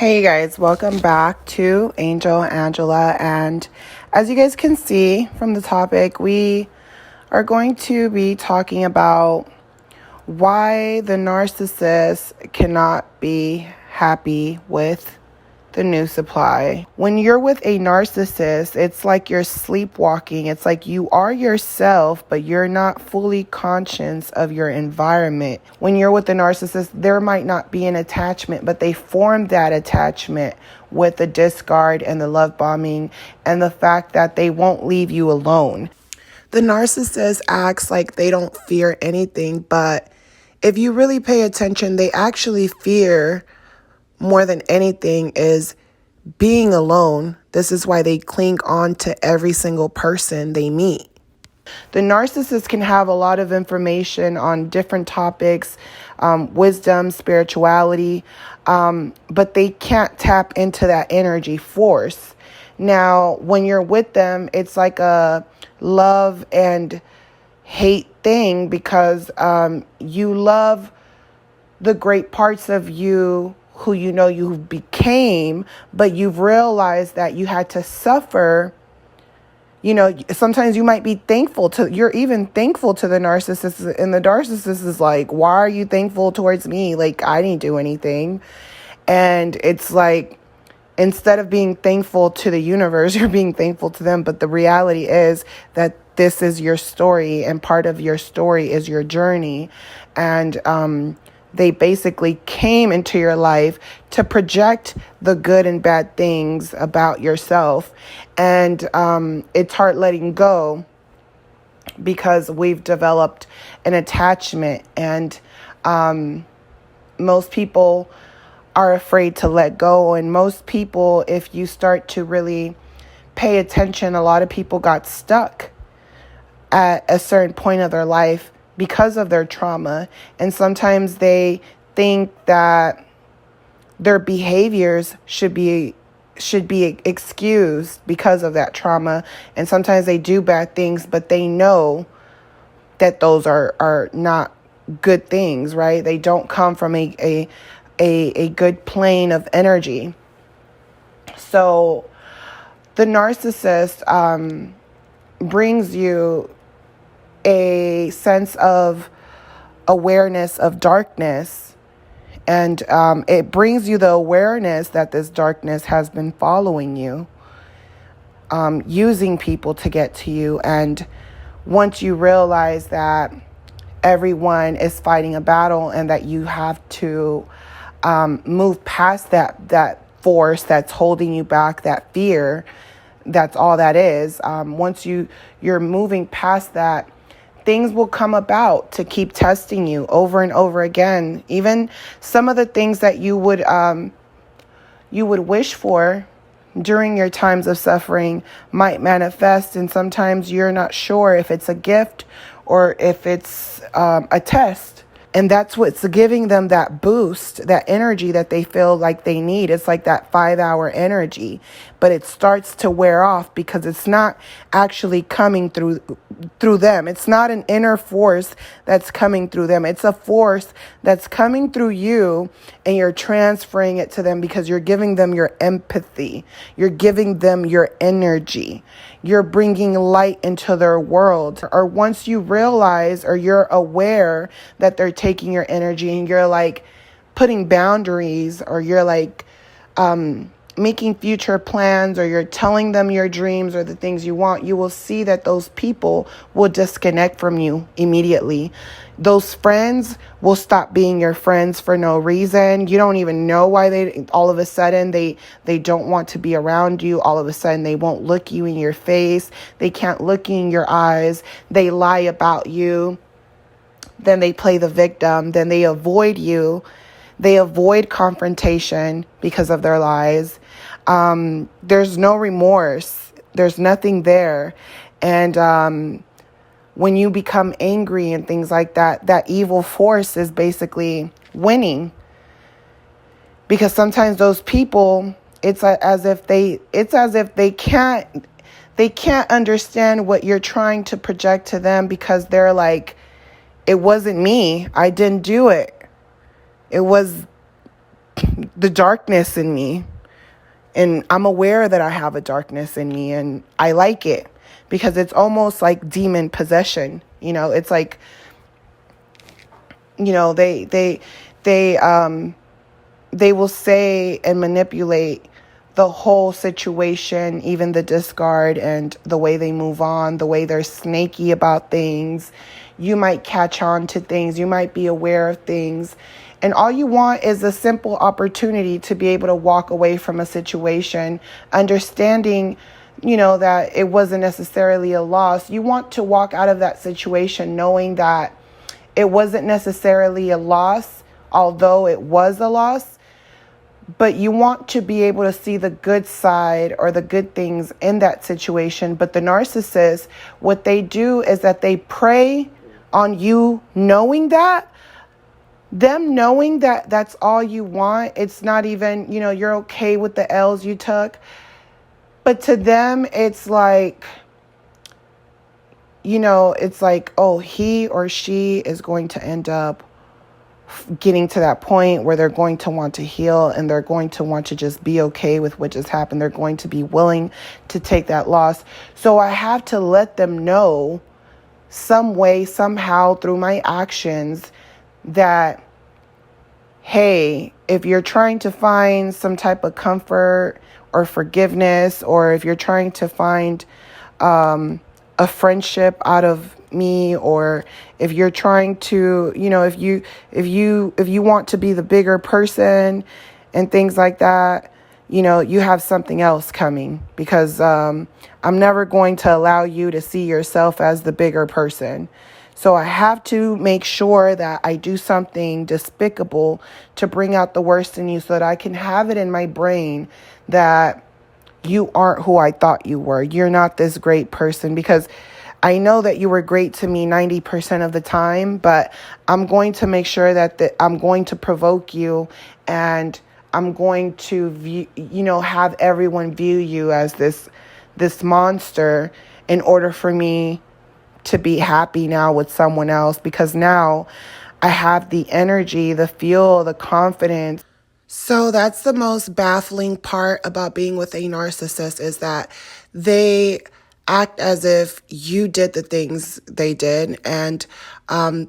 Hey guys, welcome back to Angel Angela, and as you guys can see from the topic, we are going to be talking about why the narcissist cannot be happy with the new supply. When you're with a narcissist, it's like you're sleepwalking. It's like you are yourself, but you're not fully conscious of your environment. When you're with a narcissist, there might not be an attachment, but they form that attachment with the discard and the love bombing and the fact that they won't leave you alone. The narcissist acts like they don't fear anything, but if you really pay attention, they actually fear more than anything is being alone. This is why they cling on to every single person they meet. The narcissist can have a lot of information on different topics, wisdom, spirituality, but they can't tap into that energy force. Now, when you're with them, it's like a love and hate thing because you love the great parts of you who you know you became, but you've realized that you had to suffer. You know, sometimes you might be you're even thankful to the narcissist, and the narcissist is like, why are you thankful towards me? Like, I didn't do anything. And it's like, instead of being thankful to the universe, you're being thankful to them. But the reality is that this is your story, and part of your story is your journey. And, they basically came into your life to project the good and bad things about yourself. And it's hard letting go because we've developed an attachment. And most people are afraid to let go. And most people, if you start to really pay attention, a lot of people got stuck at a certain point of their life because of their trauma. And sometimes they think that their behaviors should be excused because of that trauma. And sometimes they do bad things, but they know that those are not good things, right? They don't come from a good plane of energy. So the narcissist brings you a sense of awareness of darkness, and it brings you the awareness that this darkness has been following you, using people to get to you. And once you realize that everyone is fighting a battle and that you have to move past that force that's holding you back, that fear, that's all that is. Once you're moving past that, things will come about to keep testing you over and over again. Even some of the things that you would wish for during your times of suffering might manifest, and sometimes you're not sure if it's a gift or if it's a test. And that's what's giving them that boost, that energy that they feel like they need. It's like that 5-hour energy, but it starts to wear off because it's not actually coming through them. It's not an inner force that's coming through them. It's a force that's coming through you, and you're transferring it to them because you're giving them your empathy. You're giving them your energy. You're bringing light into their world. Or once you realize, or you're aware that they're taking your energy, and you're like putting boundaries, or you're like making future plans, or you're telling them your dreams or the things you want, you will see that those people will disconnect from you immediately. Those friends will stop being your friends for no reason. You don't even know why all of a sudden they don't want to be around you. All of a sudden they won't look you in your face. They can't look you in your eyes. They lie about you. Then they play the victim. Then they avoid you. They avoid confrontation because of their lies. There's no remorse. There's nothing there. And when you become angry and things like that, that evil force is basically winning. Because sometimes those people, it's as if they can't understand what you're trying to project to them, because they're like, it wasn't me. I didn't do it. It was the darkness in me. And I'm aware that I have a darkness in me, and I like it because it's almost like demon possession. It's like, they will say and manipulate the whole situation, even the discard and the way they move on, the way they're snaky about things. You might catch on to things. You might be aware of things. And all you want is a simple opportunity to be able to walk away from a situation, understanding, that it wasn't necessarily a loss. You want to walk out of that situation knowing that it wasn't necessarily a loss, although it was a loss. But you want to be able to see the good side or the good things in that situation. But the narcissist, what they do is that they prey on you knowing that. Them knowing that that's all you want. It's not even, you're okay with the L's you took. But to them, it's like, it's like, oh, he or she is going to end up getting to that point where they're going to want to heal, and they're going to want to just be okay with what just happened. They're going to be willing to take that loss. So I have to let them know some way, somehow, through my actions, that, hey, if you're trying to find some type of comfort or forgiveness, or if you're trying to find a friendship out of me, or if you're trying to, if you want to be the bigger person and things like that, you have something else coming, because I'm never going to allow you to see yourself as the bigger person. So I have to make sure that I do something despicable to bring out the worst in you, so that I can have it in my brain that you aren't who I thought you were. You're not this great person, because I know that you were great to me 90% of the time, but I'm going to make sure that I'm going to provoke you, and I'm going to view, have everyone view you as this monster in order for me to be happy now with someone else, because now I have the energy, the fuel, the confidence. So that's the most baffling part about being with a narcissist, is that they act as if you did the things they did, and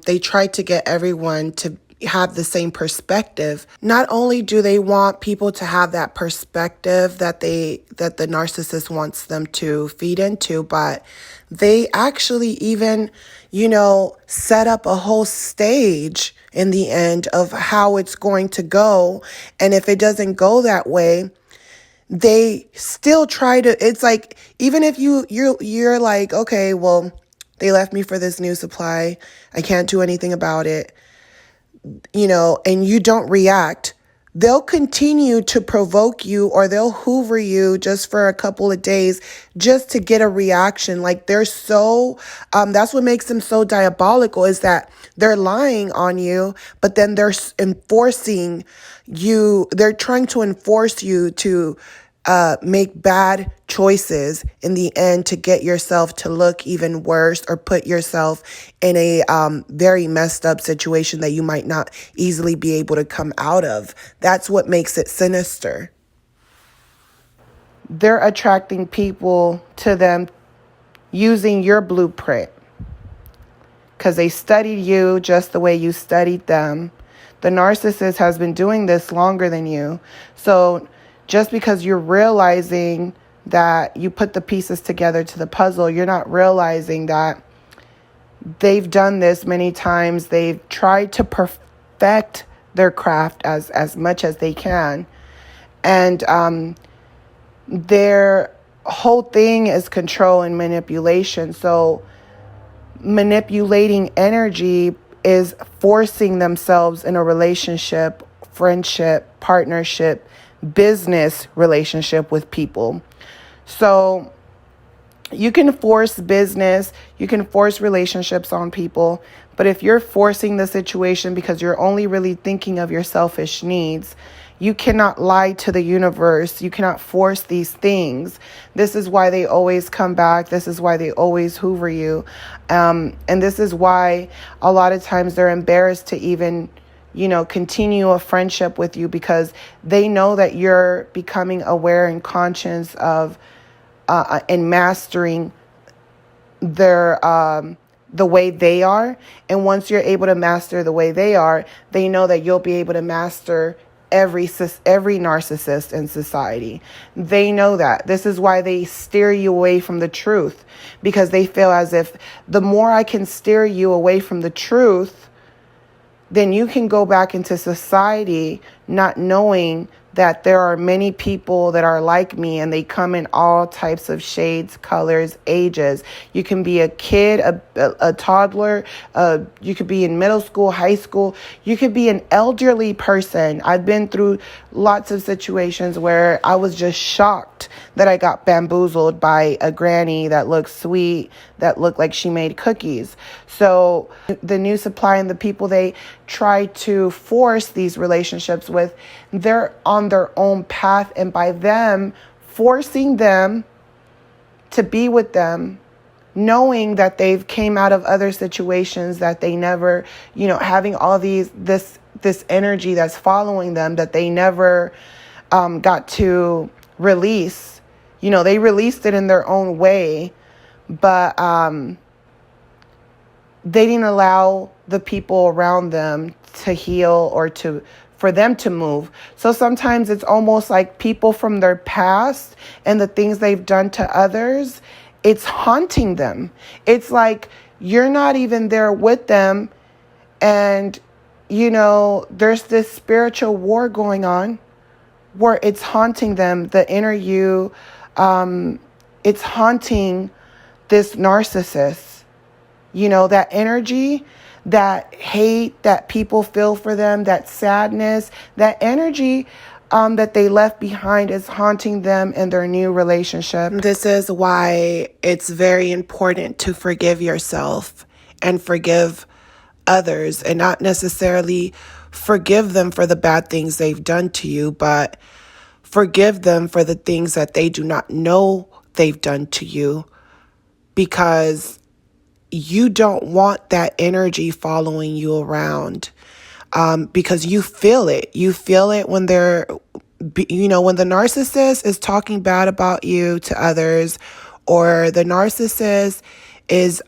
they try to get everyone to have the same perspective. Not only do they want people to have that perspective that the narcissist wants them to feed into, but they actually even, set up a whole stage in the end of how it's going to go. And if it doesn't go that way, they still try to, it's like, even if you're like, okay, well, they left me for this new supply, I can't do anything about it, and you don't react, they'll continue to provoke you, or they'll hoover you just for a couple of days just to get a reaction. Like, they're so, that's what makes them so diabolical, is that they're lying on you, but then they're enforcing you, they're trying to enforce you to make bad choices in the end to get yourself to look even worse, or put yourself in a very messed up situation that you might not easily be able to come out of. That's what makes it sinister. They're attracting people to them using your blueprint, because they studied you just the way you studied them. The narcissist has been doing this longer than you. So just because you're realizing that you put the pieces together to the puzzle, you're not realizing that they've done this many times. They've tried to perfect their craft as much as they can. And their whole thing is control and manipulation. So manipulating energy is forcing themselves in a relationship, friendship, partnership, business relationship with people. So you can force business, you can force relationships on people, but if you're forcing the situation because you're only really thinking of your selfish needs, you cannot lie to the universe. You cannot force these things. This is why they always come back. This is why they always hoover you. And this is why a lot of times they're embarrassed to even continue a friendship with you because they know that you're becoming aware and conscious of and mastering their the way they are. And once you're able to master the way they are, they know that you'll be able to master every narcissist in society. They know that. This is why they steer you away from the truth, because they feel as if the more I can steer you away from the truth, then you can go back into society not knowing that there are many people that are like me, and they come in all types of shades, colors, ages. You can be a kid, a toddler, you could be in middle school, high school, you could be an elderly person. I've been through lots of situations where I was just shocked that I got bamboozled by a granny that looked sweet, that looked like she made cookies. So the new supply and the people they try to force these relationships with, they're on their own path. And by them forcing them to be with them, knowing that they've came out of other situations that they never, having all this energy that's following them that they never got to release. They released it in their own way, but they didn't allow the people around them to heal or for them to move. So sometimes it's almost like people from their past and the things they've done to others, it's haunting them. It's like you're not even there with them, and there's this spiritual war going on where it's haunting them, the inner you. It's haunting this narcissist. That energy, that hate that people feel for them, that sadness, that energy that they left behind is haunting them in their new relationship. This is why it's very important to forgive yourself and forgive others, and not necessarily forgive them for the bad things they've done to you, but forgive them for the things that they do not know they've done to you, because you don't want that energy following you around, because you feel it. You feel it when when the narcissist is talking bad about you to others, or the narcissist is,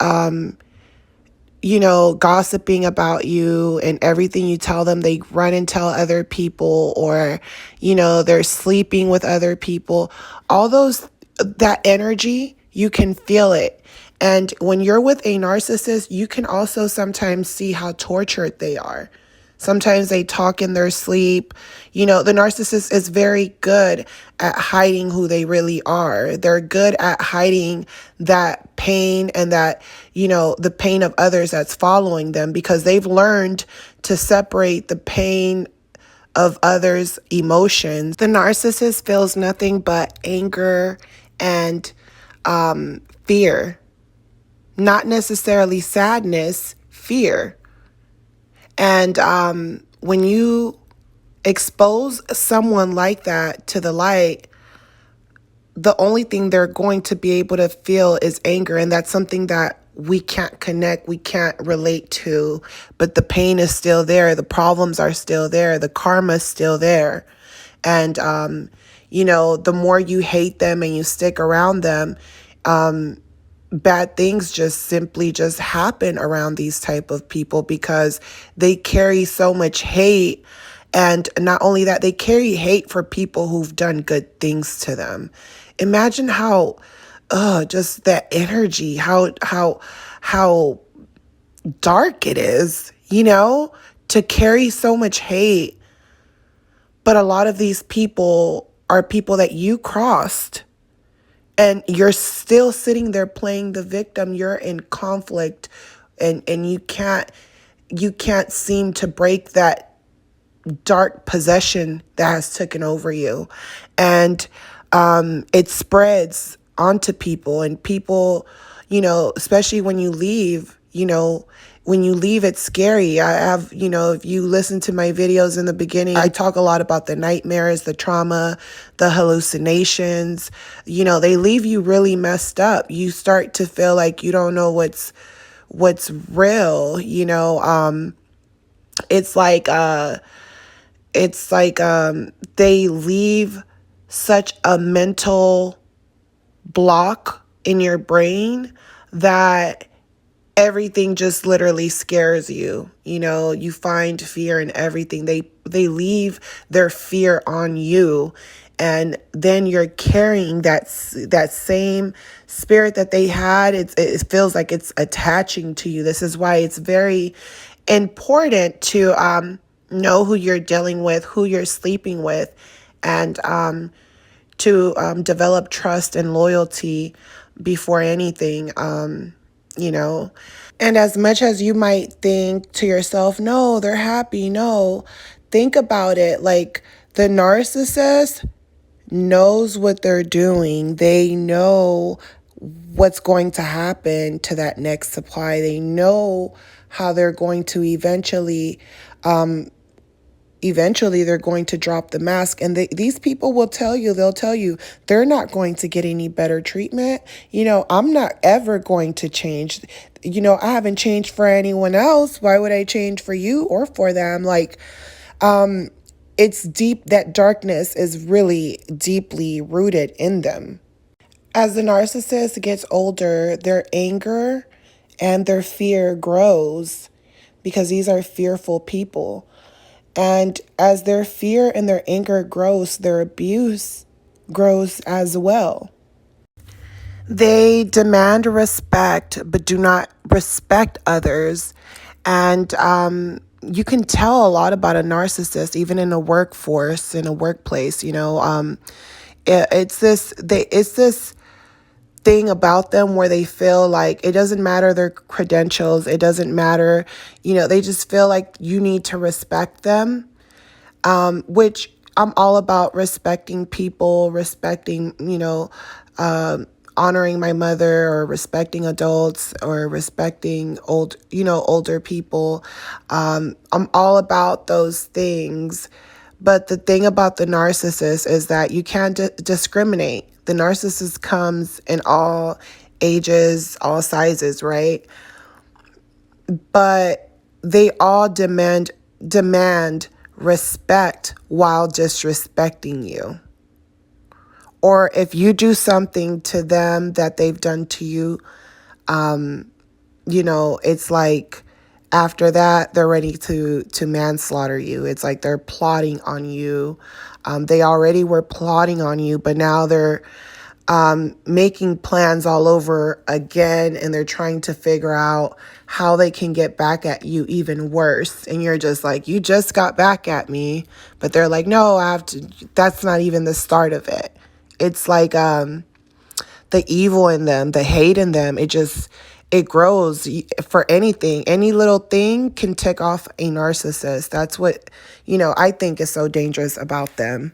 gossiping about you, and everything you tell them, they run and tell other people, or, they're sleeping with other people. All that energy, you can feel it. And when you're with a narcissist, you can also sometimes see how tortured they are. Sometimes they talk in their sleep. The narcissist is very good at hiding who they really are. They're good at hiding that pain and that, the pain of others that's following them, because they've learned to separate the pain of others' emotions. The narcissist feels nothing but anger and fear. Not necessarily sadness, fear. And when you expose someone like that to the light, the only thing they're going to be able to feel is anger. And that's something that we can't connect, we can't relate to. But the pain is still there. The problems are still there. The karma is still there. And, the more you hate them and you stick around them, bad things just happen around these type of people, because they carry so much hate. And not only that, they carry hate for people who've done good things to them. Imagine how just that energy, how dark it is, to carry so much hate. But a lot of these people are people that you crossed. And you're still sitting there playing the victim. You're in conflict, and you can't seem to break that dark possession that has taken over you. And it spreads onto people, and people, especially when you leave, it's scary. I have, if you listen to my videos in the beginning, I talk a lot about the nightmares, the trauma, the hallucinations. They leave you really messed up. You start to feel like you don't know what's real, It's like they leave such a mental block in your brain that everything just literally scares you. You know, you find fear in everything. They leave their fear on you, and then you're carrying that same spirit that they had. It feels like it's attaching to you. This is why it's very important to know who you're dealing with, who you're sleeping with, and to develop trust and loyalty before anything. You know. And as much as you might think to yourself, no, they're happy, no, think about it. Like, the narcissist knows what they're doing. They know what's going to happen to that next supply. They know how they're going to eventually they're going to drop the mask, and these people will tell you, they'll tell you they're not going to get any better treatment. I'm not ever going to change. I haven't changed for anyone else. Why would I change for you or for them? Like, it's deep. That darkness is really deeply rooted in them. As the narcissist gets older, their anger and their fear grows, because these are fearful people. And as their fear and their anger grows, their abuse grows as well. They demand respect, but do not respect others. And you can tell a lot about a narcissist, even in a workforce, in a workplace. It's this thing about them where they feel like it doesn't matter their credentials, it doesn't matter, they just feel like you need to respect them, which I'm all about respecting people, respecting, honoring my mother, or respecting adults, or respecting older people. I'm all about those things. But the thing about the narcissist is that you can't discriminate. The narcissist comes in all ages, all sizes, right? But they all demand respect while disrespecting you. Or if you do something to them that they've done to you, it's like after that, they're ready to manslaughter you. It's like they're plotting on you. They already were plotting on you, but now they're making plans all over again, and they're trying to figure out how they can get back at you even worse. And you're just like, you just got back at me. But they're like, no, that's not even the start of it. It's like the evil in them, the hate in them, it grows for anything. Any little thing can tick off a narcissist. That's what, I think is so dangerous about them.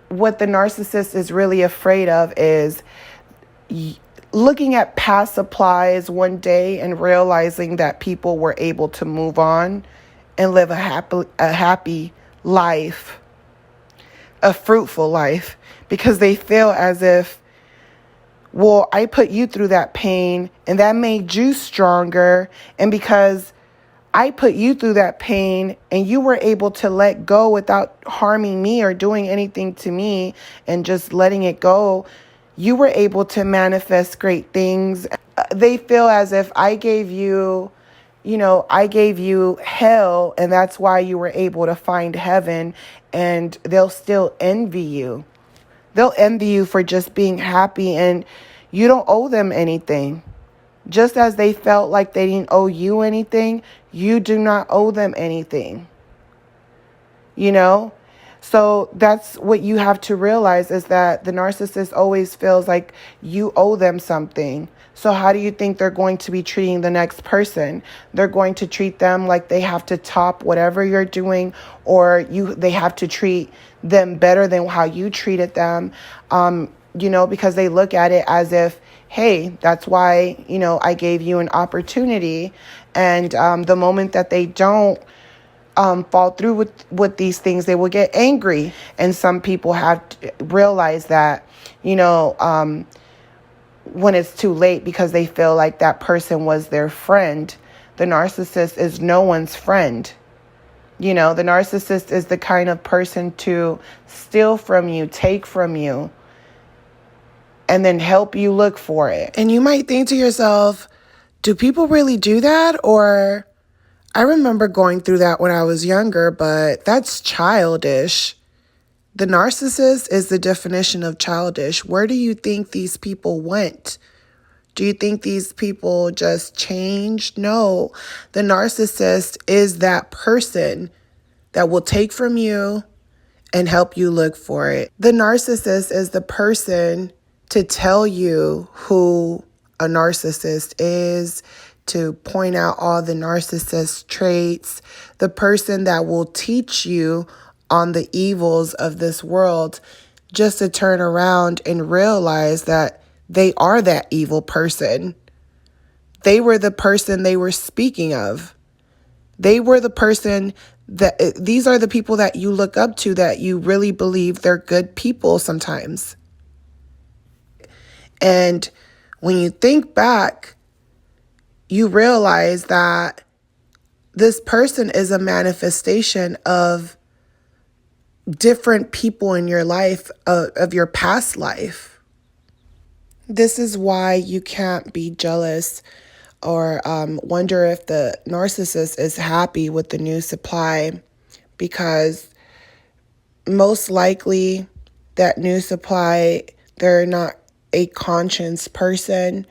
What the narcissist is really afraid of is looking at past supplies one day and realizing that people were able to move on and live a happy life, a fruitful life, because they feel as if, well, I put you through that pain and that made you stronger. And because I put you through that pain and you were able to let go without harming me or doing anything to me and just letting it go, you were able to manifest great things. They feel as if I gave you hell, and that's why you were able to find heaven, and they'll still envy you. They'll envy you for just being happy, and you don't owe them anything. Just as they felt like they didn't owe you anything, you do not owe them anything. So that's what you have to realize, is that the narcissist always feels like you owe them something. So how do you think they're going to be treating the next person? They're going to treat them like they have to top whatever you're doing, or they have to treat them better than how you treated them, because they look at it as if, hey, that's why, I gave you an opportunity. And the moment that they don't fall through with these things, they will get angry. And some people have realized that, when it's too late, because they feel like that person was their friend. The narcissist is no one's friend. The narcissist is the kind of person to steal from you, take from you, and then help you look for it. And you might think to yourself, do people really do that? Or I remember going through that when I was younger, but that's childish. The narcissist is the definition of childish. Where do you think these people went? Do you think these people just changed? No, the narcissist is that person that will take from you and help you look for it. The narcissist is the person to tell you who a narcissist is, to point out all the narcissist traits, the person that will teach you on the evils of this world, just to turn around and realize that they are that evil person. They were the person they were speaking of. They were the person that, these are the people that you look up to, that you really believe they're good people sometimes. And when you think back, you realize that this person is a manifestation of different people in your life, of your past life. This is why you can't be jealous or wonder if the narcissist is happy with the new supply, because most likely that new supply, they're not a conscious person,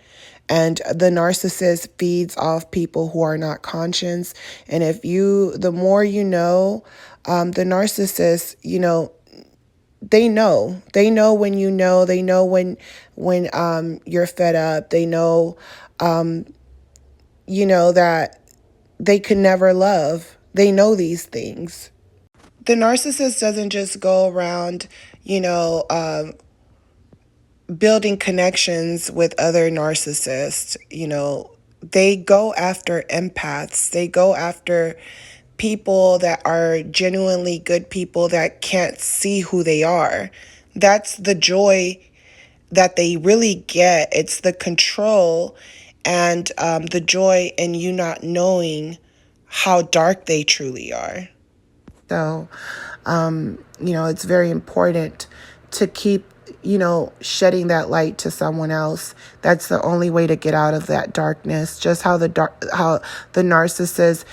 and the narcissist feeds off people who are not conscious. And the more you know, the narcissist, they know when they know when you're fed up, they know, that they can never love. They know these things. The narcissist doesn't just go around, building connections with other narcissists. They go after empaths. They go after people that are genuinely good people that can't see who they are. That's the joy that they really get. It's the control and the joy in you not knowing how dark they truly are. So, it's very important to keep, shedding that light to someone else. That's the only way to get out of that darkness. Just how the narcissist,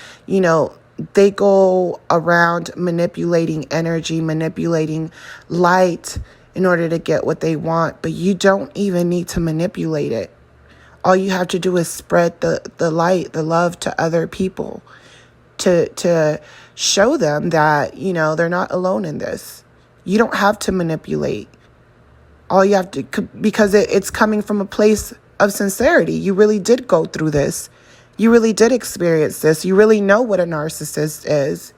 they go around manipulating energy, manipulating light in order to get what they want. But you don't even need to manipulate it. All you have to do is spread the light, the love to other people, to show them that, they're not alone in this. You don't have to manipulate. All you have to, because it's coming from a place of sincerity. You really did go through this. You really did experience this. You really know what a narcissist is.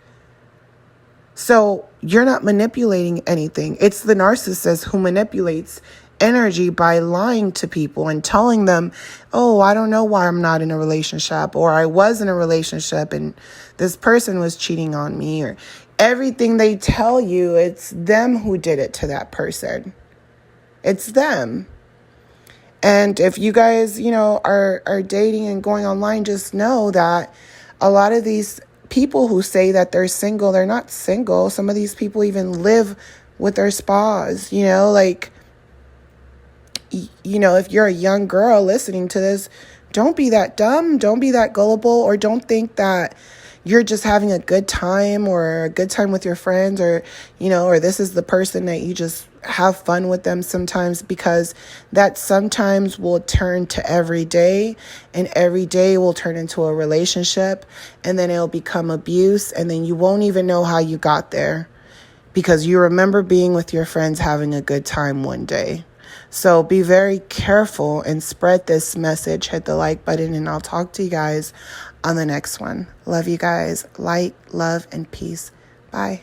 So you're not manipulating anything. It's the narcissist who manipulates energy by lying to people and telling them, oh, I don't know why I'm not in a relationship, or I was in a relationship and this person was cheating on me, or everything they tell you, it's them who did it to that person. It's them. And if you guys, are dating and going online, just know that a lot of these people who say that they're single, they're not single. Some of these people even live with their spas, if you're a young girl listening to this, don't be that dumb. Don't be that gullible, or don't think that you're just having a good time or a good time with your friends, or this is the person that you just have fun with them sometimes, because that sometimes will turn to every day, and every day will turn into a relationship, and then it'll become abuse, and then you won't even know how you got there, because you remember being with your friends having a good time one day. So be very careful and spread this message. Hit the like button, and I'll talk to you guys on the next one. Love you guys. Light, love, and peace. Bye.